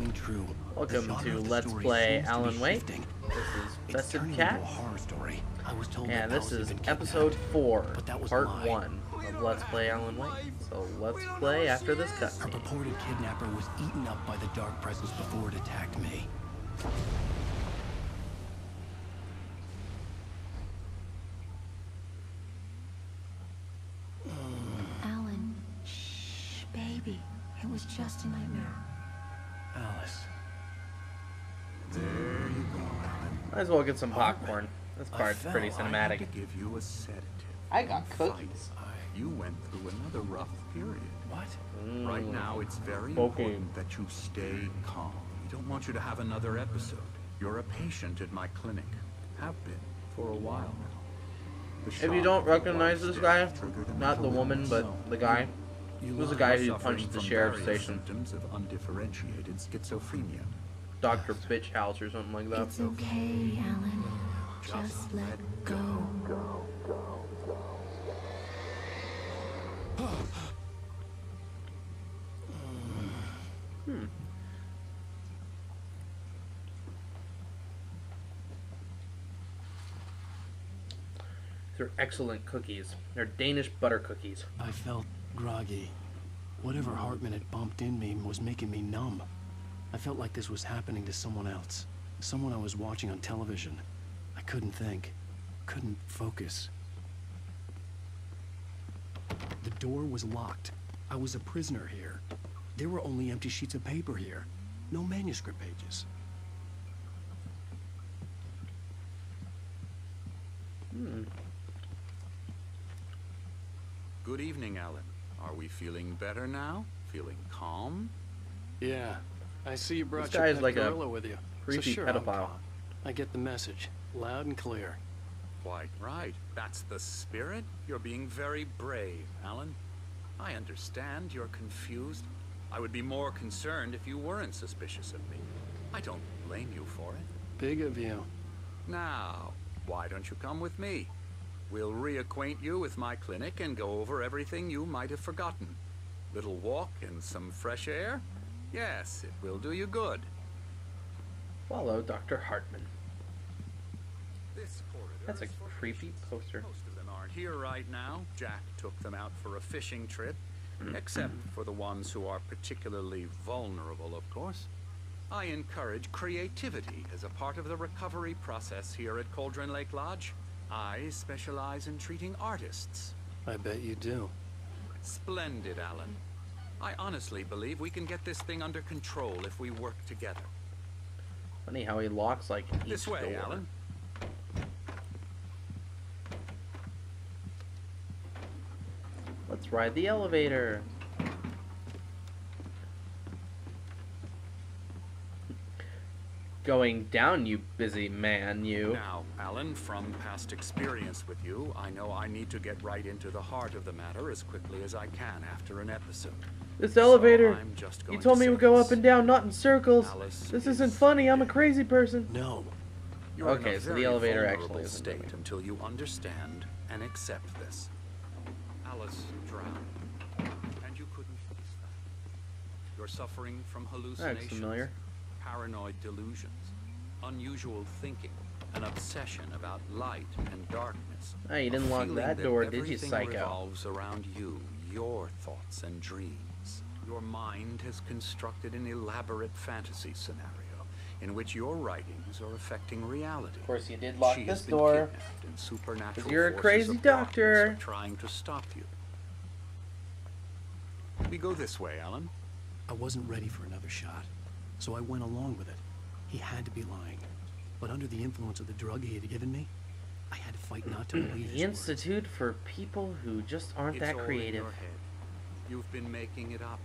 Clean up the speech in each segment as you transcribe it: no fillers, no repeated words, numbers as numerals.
coming true. Welcome to Let's Play Alan Wake. This is Festive Cat, and this is episode 4, part 1 of Let's Play Alan Wake. So let's play after this Our cutscene. purported kidnapper was eaten up by the dark presence before it attacked me. Alan, shh, baby. It was just a nightmare. Alice. There you go, Alan. Might as well get some popcorn. This part's fell. pretty I had cinematic. to give you a sedative. I got Fight. cookies. You went through another rough period. What? Right now, it's very Okay. important that you stay calm. We don't want you to have another episode. You're a patient at my clinic. Have been for a while now. The If you shock don't of your recognize wife's this guy, death triggered an not the woman, but intelligence. the guy, You was the lied. guy who Suffering punched the from sheriff's various station. symptoms of undifferentiated schizophrenia. Dr. Bitch House or something like that. It's okay, Alan. Just let go. They're excellent cookies. They're Danish butter cookies. I felt groggy. Whatever Hartman had bumped in me was making me numb. I felt like this was happening to someone else. Someone I was watching on television. I couldn't think. Couldn't focus. The door was locked. I was a prisoner here. There were only empty sheets of paper here. No manuscript pages. Good evening, Alan. Are we feeling better now? Feeling calm? Yeah. I see you brought This your guy's pet like a gorilla with you. creepy so sure, I'm pedophile. calm. I get the message. Loud and clear. Quite right. That's the spirit. You're being very brave, Alan. I understand you're confused. I would be more concerned if you weren't suspicious of me. I don't blame you for it. Big of you. Now, why don't you come with me? We'll reacquaint you with my clinic and go over everything you might have forgotten. Little walk and some fresh air? Yes, it will do you good. Follow Dr. Hartman. This corridor That's a is for creepy patients. poster. Most of them aren't here right now. Jack took them out for a fishing trip, except for the ones who are particularly vulnerable, of course. I encourage creativity as a part of the recovery process here at Cauldron Lake Lodge. I specialize in treating artists. I bet you do. Splendid, Alan. I honestly believe we can get this thing under control if we work together. Funny how he locks like each This way, door. Alan. Let's ride the elevator. Going down, you busy man, you. Now, Alan, from past experience with you, I know I need to get right into the heart of the matter as quickly as I can after an episode. This elevator. I'm just You going told to me it say would go this. up and down, not in circles. Alice This is isn't funny. I'm a dead. crazy person. No. You're in Okay, a so the very elevator vulnerable actually isn't state moving. until you understand and accept this. Alice drowned, and you couldn't fix that. You're suffering from hallucinations, familiar. paranoid delusions, unusual thinking, an obsession about light and darkness. Hey, you a didn't lock feeling that that door, did you, everything psycho? revolves around you, your thoughts and dreams. Your mind has constructed an elaborate fantasy scenario in which your writings are affecting reality. Of course, you did lock She this has been door. kidnapped, and supernatural 'Cause you're a forces crazy of darkness doctor. are trying to stop you. We go this way, Alan. I wasn't ready for another shot, so I went along with it. He had to be lying. But under the influence of the drug he had given me, I had to fight not to believe The his words. Institute for people who just aren't It's that all in creative. your head. You've been making it up.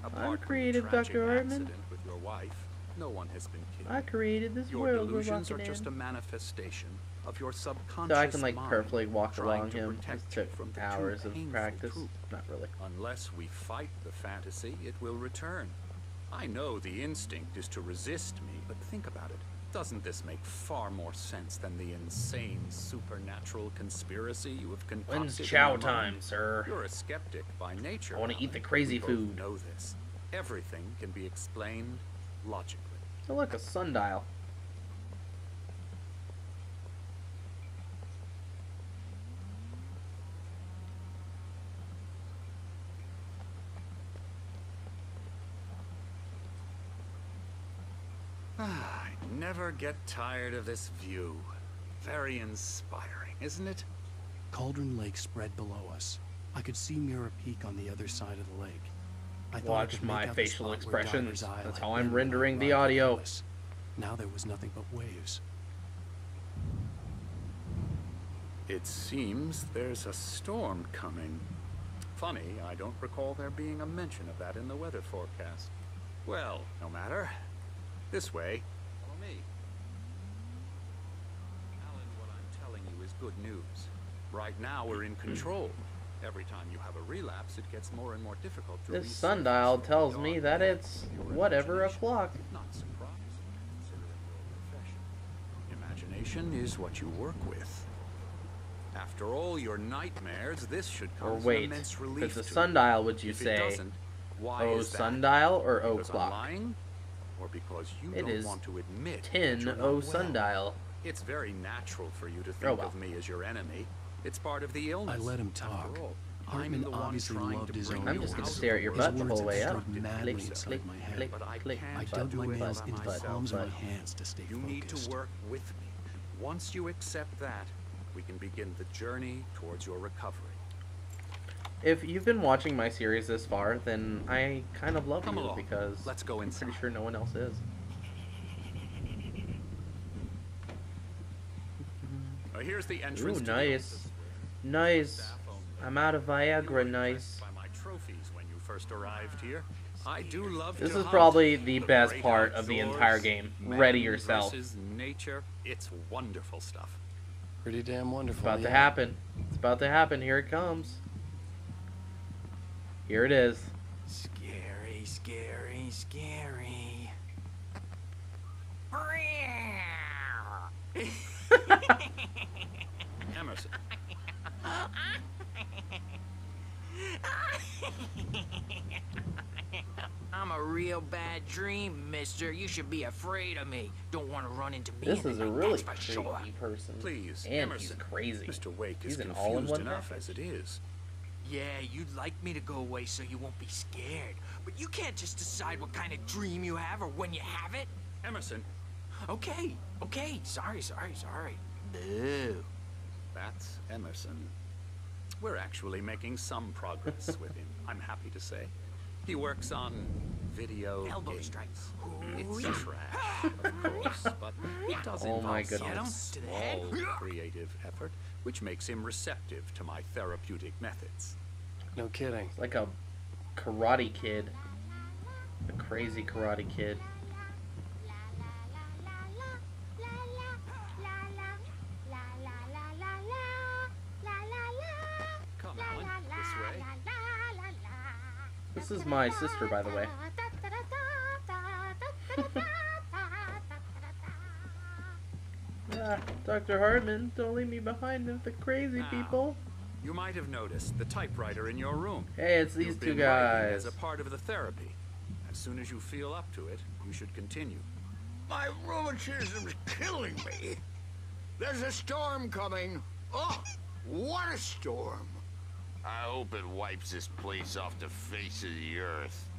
Apart from the creative, tragic Dr. Hartman. accident with your wife, no one has been killed. I created this Your world we're delusions are walking just a in. manifestation of your subconscious So I can like mind perfectly walk trying along to him. protect This you took from the hours too of painful practice. truth. Not really. Unless we fight the fantasy, it will return. I know the instinct is to resist me, but think about it. Doesn't this make far more sense than the insane supernatural conspiracy you have concocted? When's in chow your mind? time, sir? You're a skeptic by nature. I wanna eat Alan. the crazy We both food. know this. Everything can be explained logically. Oh, look, a sundial. I never get tired of this view. Very inspiring, isn't it? Cauldron Lake spread below us. I could see Mirror Peak on the other side of the lake. I thought I Watch could my make out the facial spot where expressions. Diver's Isle That's had how I'm been rendering the right audio. below us. Now there was nothing but waves. It seems there's a storm coming. Funny, I don't recall there being a mention of that in the weather forecast. Well, no matter. This way. Follow me. Alan, what I'm telling you is good news. Right now we're in control. Every time you have a relapse, it gets more and more difficult to This resurface sundial from tells the me dark that depths it's of your whatever imagination. o'clock. Not surprising, considering your profession. Imagination is what you work with. After all your nightmares, this should come Or as an wait, immense relief because the to you. sundial, would you If it say doesn't, why O is that? sundial or O Because I'm clock? lying? Or because you It don't is want to admit that 10 you're not O well? sundial. It's very natural for you to think Oh, well. of me as your enemy. It's part of the illness. I let him After talk. all, Hartman I'm the one obviously trying loved to his bring own I'm you just gonna out stare of at your the butt His the words whole way had up. drilled madly Click, inside click, my head. click, But I click. can't I dug do my it nails by into the myself. palms of my But hands to stay You need focused. to work with me. Once you accept that, we can begin the journey towards your recovery. If you've been watching my series this far, then I kind of love Come you along. because Let's go I'm pretty inside. sure no one else is. Here's the entrance Ooh, to the nice. office. Nice. Staff only. I'm out of You were Viagra, impressed nice. by my trophies when you first arrived here. I do love This to is hunt. probably the The best great part of the outdoors, entire game. man Ready yourself. versus nature. It's wonderful stuff. Pretty damn wonderful. It's about to yeah. happen. It's about to happen. Here it comes. Here it is. Scary, scary, scary. Emerson. I'm a real bad dream, mister. You should be afraid of me. Don't want to run into me. This in is the a night, really that's for sure. creepy person. Please, And Emerson. he's crazy. Mr. Wake He's is an confused all-in-one enough package. as it is. Yeah, you'd like me to go away so you won't be scared. But you can't just decide what kind of dream you have or when you have it. Emerson, Okay, okay. Sorry. Boo. that's Emerson. We're actually making some progress with him, I'm happy to say. He works on video Elbow games. strike. It's Ooh-yah. trash, of course, but it does Oh my involve some goodness. Get him to the head. small creative effort, which makes him receptive to my therapeutic methods. No kidding. It's like a karate kid. A crazy karate kid. Come, Alan, this way. This is my sister, by the way. Ah, Dr. Hartman, don't leave me behind with the crazy Now, people. You might have noticed the typewriter in your room. Hey, it's these You've two been writing guys. as a part of the therapy. As soon as you feel up to it, you should continue. My rheumatism's killing me. There's a storm coming. Oh, what a storm. I hope it wipes this place off the face of the earth.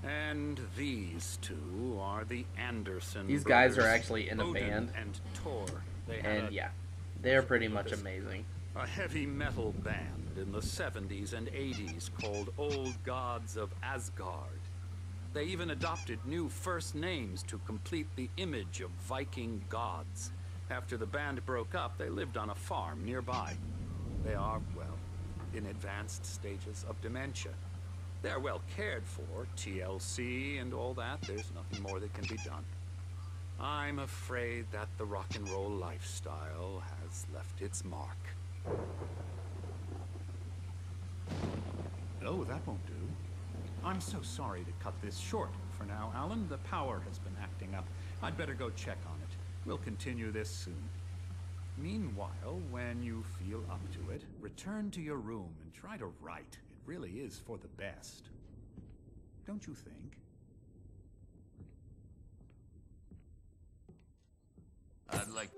And these two are the Anderson These guys are brothers, actually in a Odin band. and Tor. They had And yeah, they're pretty much amazing. a heavy metal band in the 70s and 80s called Old Gods of Asgard. They even adopted new first names to complete the image of Viking gods. After the band broke up, they lived on a farm nearby. They are, well, in advanced stages of dementia. They're well cared for, TLC and all that. There's nothing more that can be done. I'm afraid that the rock and roll lifestyle has left its mark. Oh, that won't do. I'm so sorry to cut this short for now, Alan. The power has been acting up. I'd better go check on it. We'll continue this soon. Meanwhile, when you feel up to it, return to your room and try to write. It really is for the best. Don't you think? I'd like...